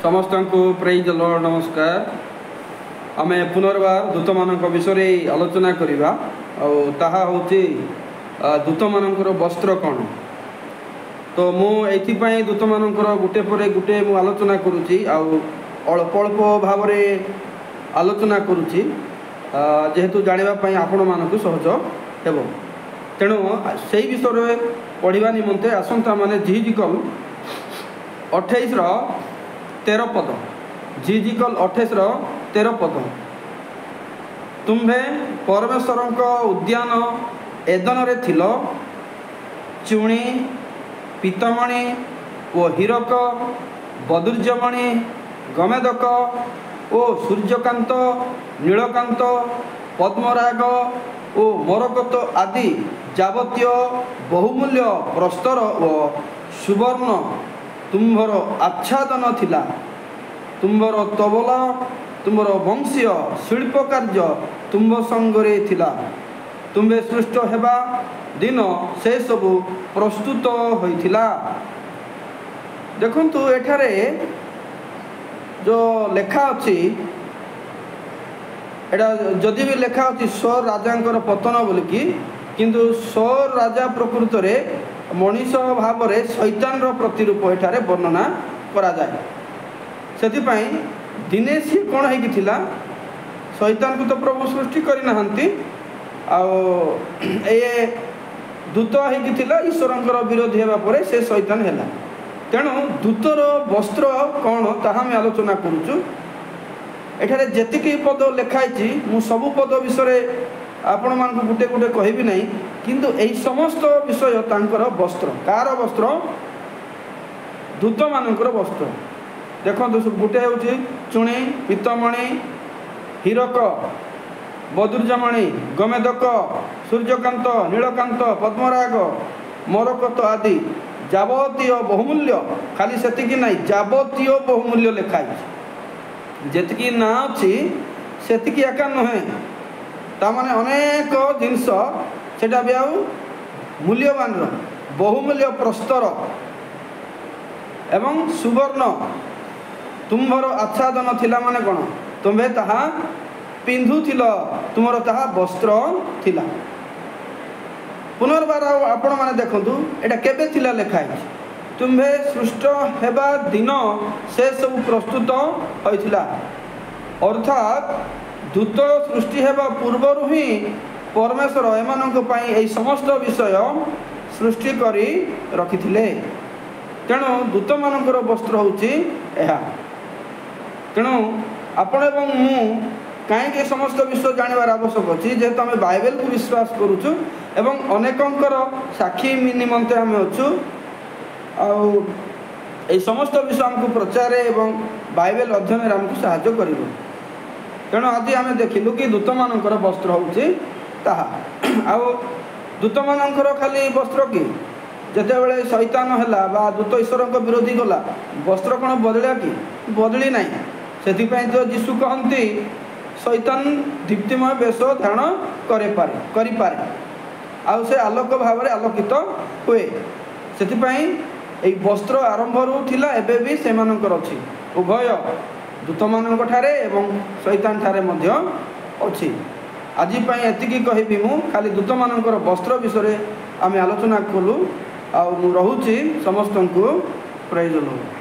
समस्त को praise the Lord नमस्कार। आमे पुनर्बार दूत मानक विषय आलोचना करिबा ताहा होची दूत मानकर वस्त्र कौन। तो मु एथिपाई दूत मानकर गुटे परे गुटे मु आलोचना करुची अल्प अल्प भाव आलोचना करुची जेहेतु जानिबा पई आपण मानक सहज हेबो। तेणु से विषय पढ़ा निमंते आसंता माने झिजिकल 28 पद झिजिकल 28 पद तुम्भे परमेश्वर उद्यान एदन रे थिल चुणी पीतमणि ओ हीरक बदुर्जमणि गमेदक ओ सूर्यकांत नीलकांत पद्मराग ओ मोरकत आदि जावतीय बहुमूल्य प्रस्तर ओ सुवर्ण तुम्भर आच्छादन थिला। तुम्भर तबला तुम्भर वंशीय शिल्प कार्य तुम्भ संगरे थिला। तुम्भे सृष्ट हेबा दिन से सब प्रस्तुत होइथिला। देखंतु एठारे जो लेखा अछि एटा जदि भी लेखा अछि सौर राजांकर पतन बोलिकी, किंतु सौर राजा प्रकृत रे मनीष भाव रे शैतान रो प्रतिरूप एठारे वर्णना करा जाय। सेतिपई दिने सी कोन हेकि थिला, शैतान को तो प्रभु सृष्टि करि नहंती आ ए दूत हेकि थिला ईश्वरंकर विरोधी हेबा परे से शैतान हैला। तेणु दूतर वस्त्र कौन ताहा में आलोचना करूचु। एठारे जेतिकी पद लेखाई मु सबु पद विषय आपण मान गुटे गुटे कहबी नहीं, किंतु एई समस्त विषय तांकर वस्त्र कार वस्त्र दूत मानकर वस्त्र देखो गुटे होची चुणी पीतमणि हीरक बदुर्जमणि गमेदक सूर्यकांत नीलकांत पद्मराग मोरकत आदि जावतीय बहुमूल्य, खाली सेतिकी नहीं जावतीय बहुमूल्य लेखाई जेतिकी ना अच्छी सेतिकी एका नुहे तामाने अनेक जिनस सेटा भी आउ मूल्यवान बहुमूल्य प्रस्तर एवं सुवर्ण तुम्भर आच्छादन थिला। माने कौन तुम्भे ताहा पिंधुथिल तुमर ताहा वस्त्र थिला। पुनर्बार आपण माने देखंतु एटा केबे थिला लेखाई तुम्भे सृष्ट हेबा दिन से सब प्रस्तुत होइथिला। अर्थात दूत सृष्टि हेबा पूर्वरु ही परमेश्वर एमानक पई एई समस्त विषय सृष्टि करी रखिथिले। तेणु दूत मानकर वस्त्र होची एहा। तेणु आपण एवं मु कहीं समस्त विषय जानवर आवश्यक अच्छी जेहेतु आम बाइबल को विश्वास करुचु एवं अनेकंकर साक्षी निमंते आम अच्छु आ समस्त विषय आमको प्रचार एवं बाइबल अध्ययन आमको साहाय्य कर। तेणु आज आम देखिलु कि दूत मानकर वस्त्र होची ताहा आउ दूत मानकर खाली वस्त्र कि जेतेबेले शैतान हैला बा दूत ईश्वर विरोधी गला वस्त्र कौन बदलिया कि बदली नहीं। सेथिपई तो यीशु कहती शैतान दीप्तिमय वेश धारण करिपारे आउ से आलोक भाव आलोकित हुए। सेथिपई एई वस्त्र आरंभ थिला एबे भी सेमानकर अछि उभय दूत मानक ठारे एवं शैतान ठारे मध्य अछि। आज पई एतिकी कहबी मु खाली दूत मानकर वस्त्र विषय आमे आलोचना कलु आ मु रहुछि समस्त को प्रेज द लॉर्ड।